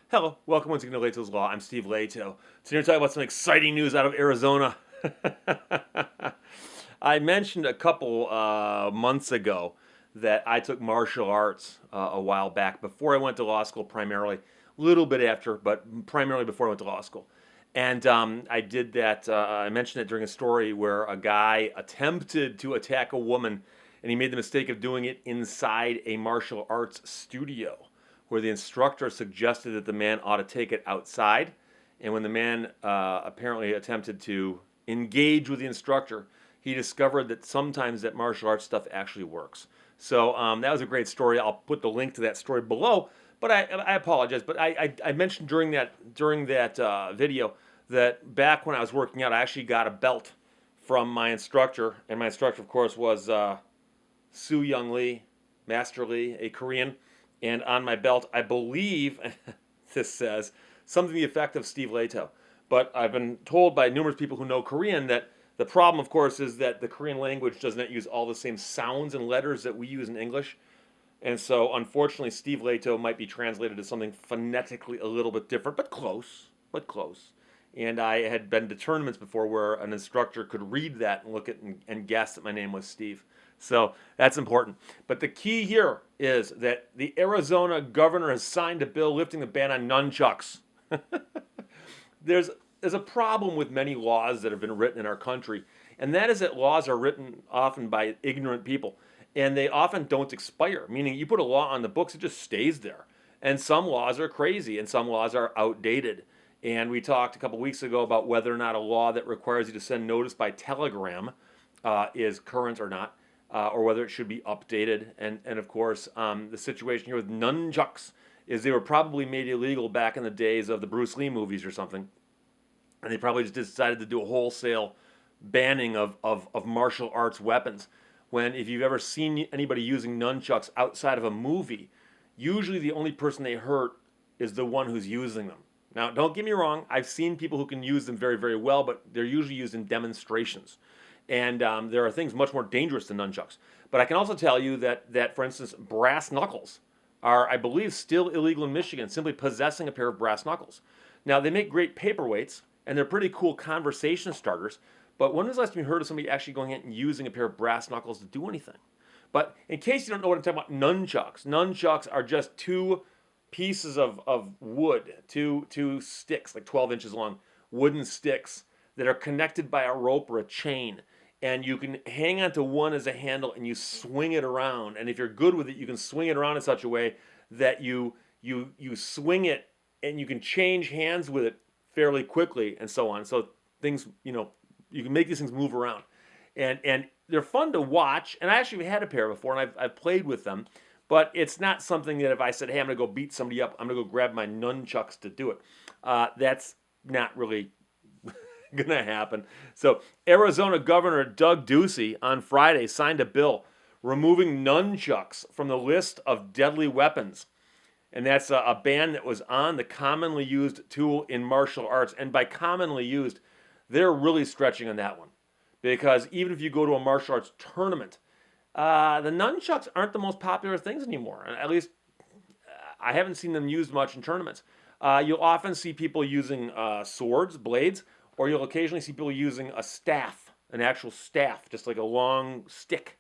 Hello, welcome once again to Lehto's Law. I'm Steve Lehto. Today we're talking about some exciting news out of Arizona. I mentioned a couple months ago that I took martial arts a while back before I went to law school, primarily. A little bit after, but primarily before I went to law school. And I did that, I mentioned it during a story where a guy attempted to attack a woman and he made the mistake of doing it inside a martial arts studio where the instructor suggested that the man ought to take it outside. And when the man apparently attempted to engage with the instructor, he discovered that sometimes that martial arts stuff actually works. So that was a great story. I'll put the link to that story below. But I apologize. But I mentioned during that video that back when I was working out, I actually got a belt from my instructor, and my instructor, of course, was Soo Young Lee, Master Lee, a Korean. And on my belt, I believe this says something to the effect of Steve Lehto. But I've been told by numerous people who know Korean that the problem, of course, is that the Korean language does not use all the same sounds and letters that we use in English. And so, unfortunately, Steve Lehto might be translated as something phonetically a little bit different, but close, but close. And I had been to tournaments before where an instructor could read that and look at and guess that my name was Steve. So that's important. But the key here is that the Arizona governor has signed a bill lifting the ban on nunchucks. there's there's a problem with many laws that have been written in our country, and that is that laws are written often by ignorant people, and they often don't expire. Meaning, you put a law on the books, it just stays there. And some laws are crazy, and some laws are outdated. And we talked a couple weeks ago about whether or not a law that requires you to send notice by telegram is current or not, or whether it should be updated. And of course, the situation here with nunchucks is they were probably made illegal back in the days of the Bruce Lee movies or something. And they probably just decided to do a wholesale banning of martial arts weapons. When, if you've ever seen anybody using nunchucks outside of a movie, usually the only person they hurt is the one who's using them. Now, don't get me wrong, I've seen people who can use them very, very well, but they're usually used in demonstrations. And there are things much more dangerous than nunchucks. But I can also tell you that for instance, brass knuckles are, I believe, still illegal in Michigan, simply possessing a pair of brass knuckles. Now, they make great paperweights, and they're pretty cool conversation starters, but when was the last time you heard of somebody actually going out and using a pair of brass knuckles to do anything? But in case you don't know what I'm talking about, nunchucks are just two pieces of wood, two sticks, like 12 inches long, wooden sticks that are connected by a rope or a chain. And you can hang onto one as a handle and you swing it around. And if you're good with it, you can swing it around in such a way that you swing it and you can change hands with it fairly quickly and so on. So things, you can make these things move around. And they're fun to watch. And I actually had a pair before, and I've played with them. But it's not something that if I said, hey, I'm going to go beat somebody up, I'm going to go grab my nunchucks to do it. That's not really going to happen. So, Arizona Governor Doug Ducey on Friday signed a bill removing nunchucks from the list of deadly weapons. And that's a ban that was on the commonly used tool in martial arts. And by commonly used, they're really stretching on that one. Because even if you go to a martial arts tournament, the nunchucks aren't the most popular things anymore. At least I haven't seen them used much in tournaments. You'll often see people using swords, blades, or you'll occasionally see people using a staff, an actual staff, just like a long stick.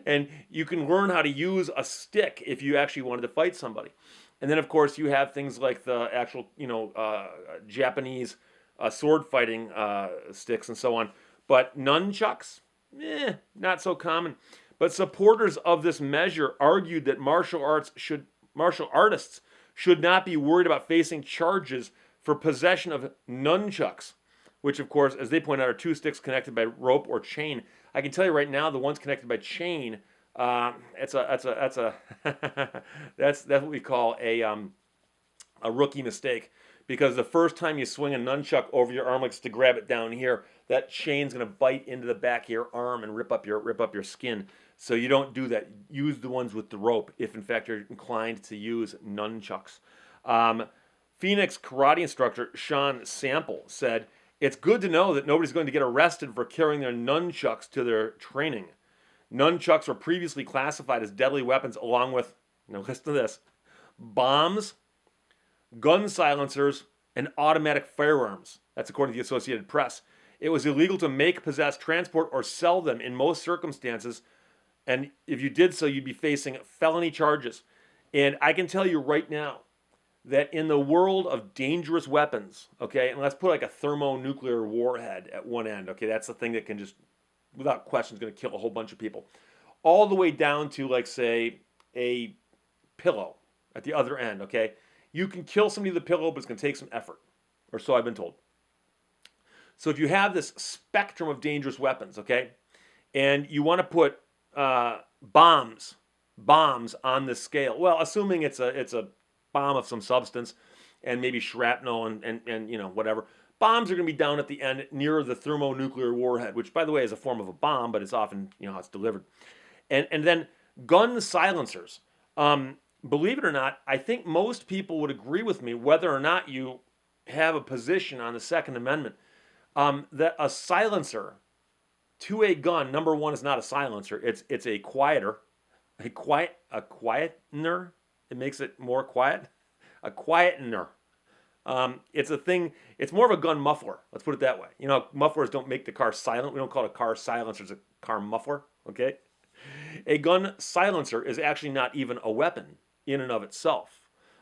And you can learn how to use a stick if you actually wanted to fight somebody. And then, of course, you have things like the actual, Japanese sword fighting sticks and so on. But nunchucks, not so common. But supporters of this measure argued that martial artists should not be worried about facing charges for possession of nunchucks, which, of course, as they point out, are two sticks connected by rope or chain. I can tell you right now, the ones connected by chain, that's what we call a rookie mistake. Because the first time you swing a nunchuck over your arm, like to grab it down here, that chain's going to bite into the back of your arm and rip up your skin. So you don't do that. Use the ones with the rope if, in fact, you're inclined to use nunchucks. Phoenix karate instructor Sean Sample said, "It's good to know that nobody's going to get arrested for carrying their nunchucks to their training. Nunchucks were previously classified as deadly weapons along with, now listen to this, bombs, gun silencers, and automatic firearms. That's according to the Associated Press. It was illegal to make, possess, transport, or sell them in most circumstances. And if you did so, you'd be facing felony charges. And I can tell you right now that in the world of dangerous weapons, okay, and let's put like a thermonuclear warhead at one end, okay, that's the thing that can just, without question, is going to kill a whole bunch of people, all the way down to, like, say, a pillow at the other end, okay? You can kill somebody with a pillow, but it's going to take some effort, or so I've been told. So if you have this spectrum of dangerous weapons, okay, and you want to put bombs on this scale, well, assuming it's a bomb of some substance and maybe shrapnel and you know, whatever, bombs are going to be down at the end near the thermonuclear warhead, which, by the way, is a form of a bomb, but it's often, you know, how it's delivered. And then gun silencers. Believe it or not, I think most people would agree with me, whether or not you have a position on the Second Amendment, that a silencer to a gun, number one, is not a silencer. It's a quieter, a quietener. It makes it more quiet. A quietener. It's a thing. It's more of a gun muffler. Let's put it that way. You know, mufflers don't make the car silent. We don't call it a car silencer. It's a car muffler. Okay. A gun silencer is actually not even a weapon in and of itself.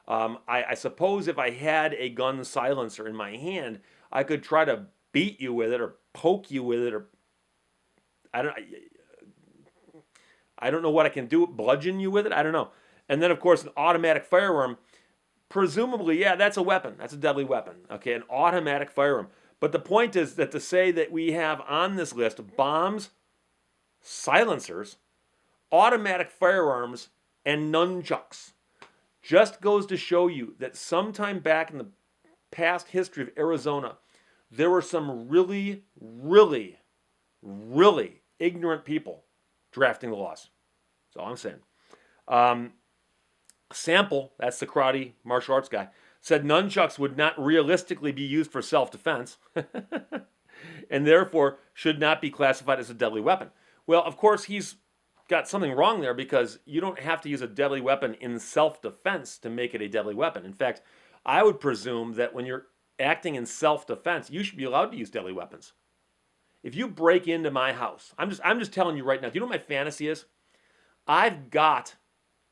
I suppose if I had a gun silencer in my hand, I could try to beat you with it or poke you with it, or I don't know what I can do. Bludgeon you with it. I don't know. And then, of course, an automatic firearm. Presumably, yeah, that's a weapon. That's a deadly weapon. Okay, an automatic firearm. But the point is that to say that we have on this list bombs, silencers, automatic firearms, and nunchucks just goes to show you that sometime back in the past history of Arizona, there were some really, really, really ignorant people drafting the laws. That's all I'm saying. Sample, that's the karate martial arts guy, said nunchucks would not realistically be used for self-defense and therefore should not be classified as a deadly weapon. Well, of course, he's got something wrong there, because you don't have to use a deadly weapon in self-defense to make it a deadly weapon. In fact, I would presume that when you're acting in self-defense, you should be allowed to use deadly weapons. If you break into my house, I'm just telling you right now, do you know what my fantasy is? I've got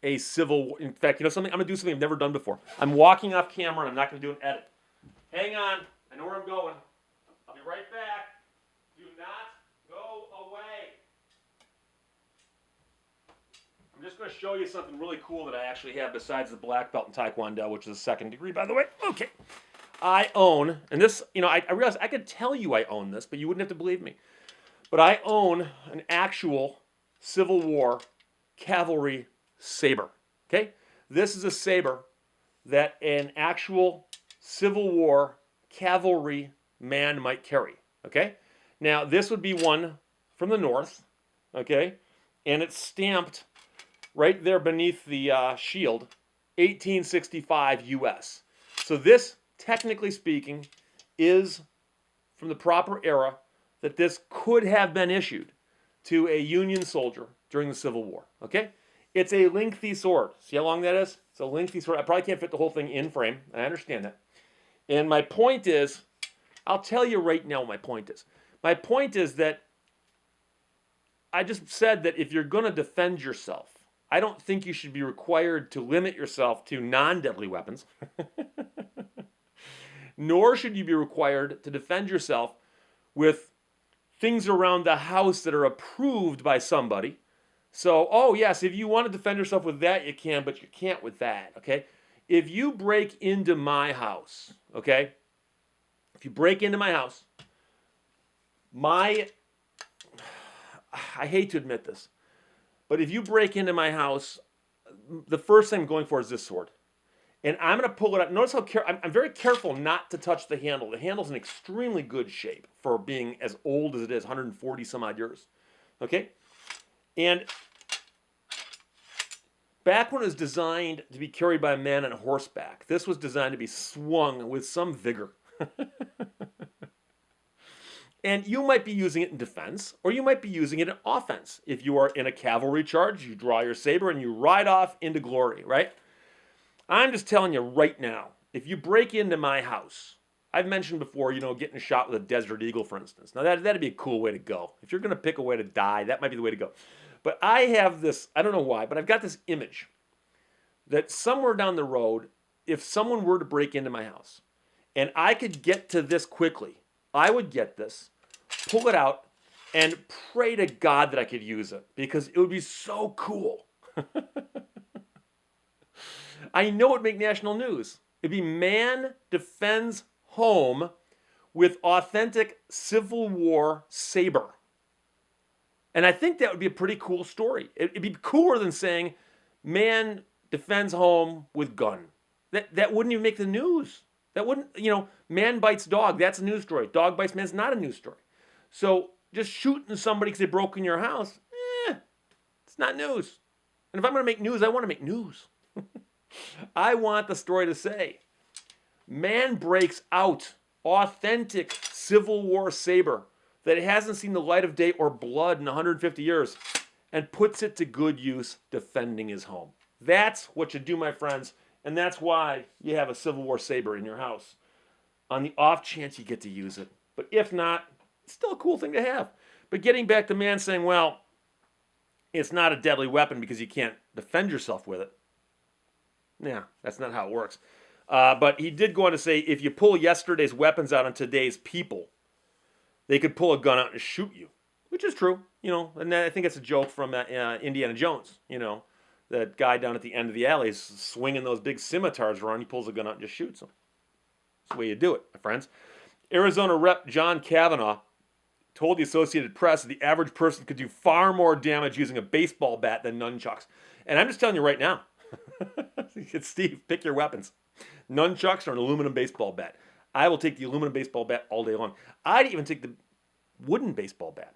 a civil war. In fact, you know something? I'm going to do something I've never done before. I'm walking off camera and I'm not going to do an edit. Hang on. I know where I'm going. I'll be right back. Do not go away. I'm just going to show you something really cool that I actually have besides the black belt in Taekwondo, which is a second degree, by the way. Okay. I own, and this, you know, I realized I could tell you I own this, but you wouldn't have to believe me. But I own an actual Civil War cavalry saber. Okay? This is a saber that an actual Civil War cavalry man might carry. Okay? Now, this would be one from the north. Okay? And it's stamped right there beneath the shield, 1865 U.S. So this, technically speaking, is from the proper era that this could have been issued to a Union soldier during the Civil War. Okay? It's a lengthy sword. See how long that is? It's a lengthy sword. I probably can't fit the whole thing in frame. I understand that. And my point is, I'll tell you right now what my point is. My point is that I just said that if you're going to defend yourself, I don't think you should be required to limit yourself to non-deadly weapons. Nor should you be required to defend yourself with things around the house that are approved by somebody. So, oh yes, if you want to defend yourself with that, you can, but you can't with that, okay? If you break into my house, okay? If you break into my house, I hate to admit this, but if you break into my house, the first thing I'm going for is this sword. And I'm going to pull it out. Notice how I'm very careful not to touch the handle. The handle's in extremely good shape for being as old as it is, 140 some odd years. Okay? And back when it was designed to be carried by a man on horseback, this was designed to be swung with some vigor. And you might be using it in defense, or you might be using it in offense. If you are in a cavalry charge, you draw your saber and you ride off into glory, right? I'm just telling you right now, if you break into my house, I've mentioned before, getting shot with a Desert Eagle, for instance. Now, that'd be a cool way to go. If you're going to pick a way to die, that might be the way to go. But I have this, I don't know why, but I've got this image that somewhere down the road, if someone were to break into my house and I could get to this quickly, I would get this, pull it out, and pray to God that I could use it because it would be so cool. I know it would make national news. It'd be man defends home with authentic Civil War saber. And I think that would be a pretty cool story. It'd be cooler than saying man defends home with gun. That wouldn't even make the news. That wouldn't, man bites dog. That's a news story. Dog bites man's not a news story. So just shooting somebody because they broke in your house, it's not news. And if I'm going to make news, I want to make news. I want the story to say, man breaks out authentic Civil War saber that hasn't seen the light of day or blood in 150 years and puts it to good use defending his home. That's what you do, my friends, and that's why you have a Civil War saber in your house. On the off chance you get to use it. But if not, it's still a cool thing to have. But getting back to man saying, well, it's not a deadly weapon because you can't defend yourself with it. Yeah, that's not how it works. But he did go on to say, if you pull yesterday's weapons out on today's people, they could pull a gun out and shoot you, which is true, and I think it's a joke from Indiana Jones, that guy down at the end of the alley is swinging those big scimitars around, he pulls a gun out and just shoots them. That's the way you do it, my friends. Arizona Rep. John Kavanaugh told the Associated Press that the average person could do far more damage using a baseball bat than nunchucks. And I'm just telling you right now, it's Steve, pick your weapons. Nunchucks or an aluminum baseball bat. I will take the aluminum baseball bat all day long. I'd even take the wooden baseball bat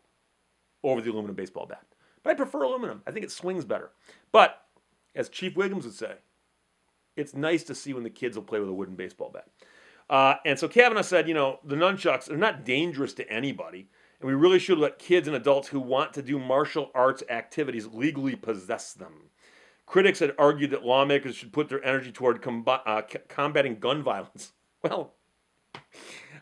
over the aluminum baseball bat. But I prefer aluminum. I think it swings better. But, as Chief Wiggums would say, it's nice to see when the kids will play with a wooden baseball bat. And so Kavanaugh said, the nunchucks are not dangerous to anybody. And we really should let kids and adults who want to do martial arts activities legally possess them. Critics had argued that lawmakers should put their energy toward combating gun violence. Well,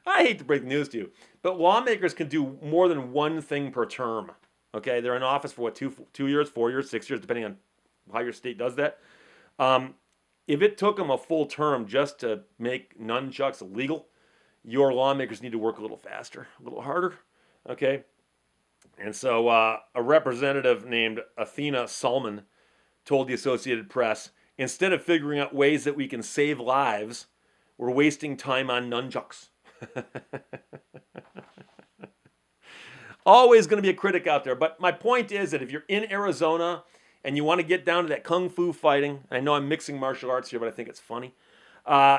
I hate to break the news to you, but lawmakers can do more than one thing per term. Okay, they're in office for what, 2 years, 4 years, 6 years, depending on how your state does that. If it took them a full term just to make nunchucks illegal, your lawmakers need to work a little faster, a little harder. Okay, and so a representative named Athena Salman told the Associated Press, instead of figuring out ways that we can save lives, we're wasting time on nunchucks. Always going to be a critic out there. But my point is that if you're in Arizona and you want to get down to that kung fu fighting, I know I'm mixing martial arts here, but I think it's funny,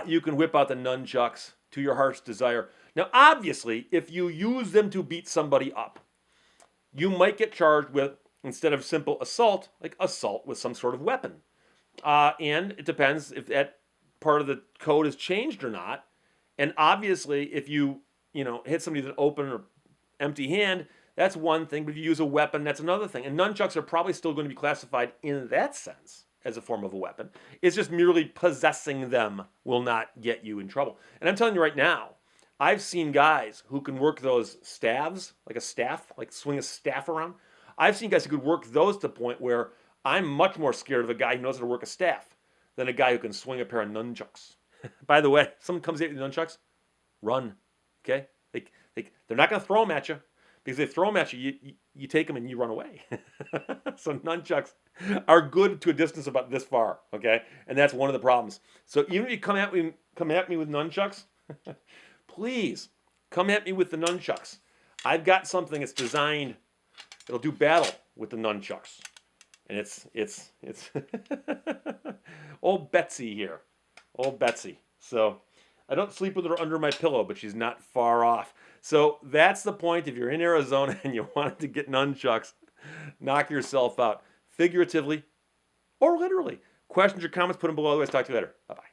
you can whip out the nunchucks to your heart's desire. Now, obviously, if you use them to beat somebody up, you might get charged with, instead of simple assault, like assault with some sort of weapon. And it depends if that part of the code has changed or not. And obviously, if you hit somebody with an open or empty hand, that's one thing. But if you use a weapon, that's another thing. And nunchucks are probably still going to be classified in that sense as a form of a weapon. It's just merely possessing them will not get you in trouble. And I'm telling you right now, I've seen guys who can work those staves, like a staff, like swing a staff around. I've seen guys who could work those to the point where I'm much more scared of a guy who knows how to work a staff than a guy who can swing a pair of nunchucks. By the way, if someone comes at you with nunchucks, run. Okay? They're not going to throw them at you, because if they throw them at you, you take them and you run away. So nunchucks are good to a distance about this far. Okay? And that's one of the problems. So even if you come at me with nunchucks, please come at me with the nunchucks. I've got something that's designed. It'll do battle with the nunchucks. And it's old Betsy here. Old Betsy. So I don't sleep with her under my pillow, but she's not far off. So that's the point. If you're in Arizona and you wanted to get nunchucks, knock yourself out. Figuratively or literally. Questions or comments, put them below. Otherwise, talk to you later. Bye-bye.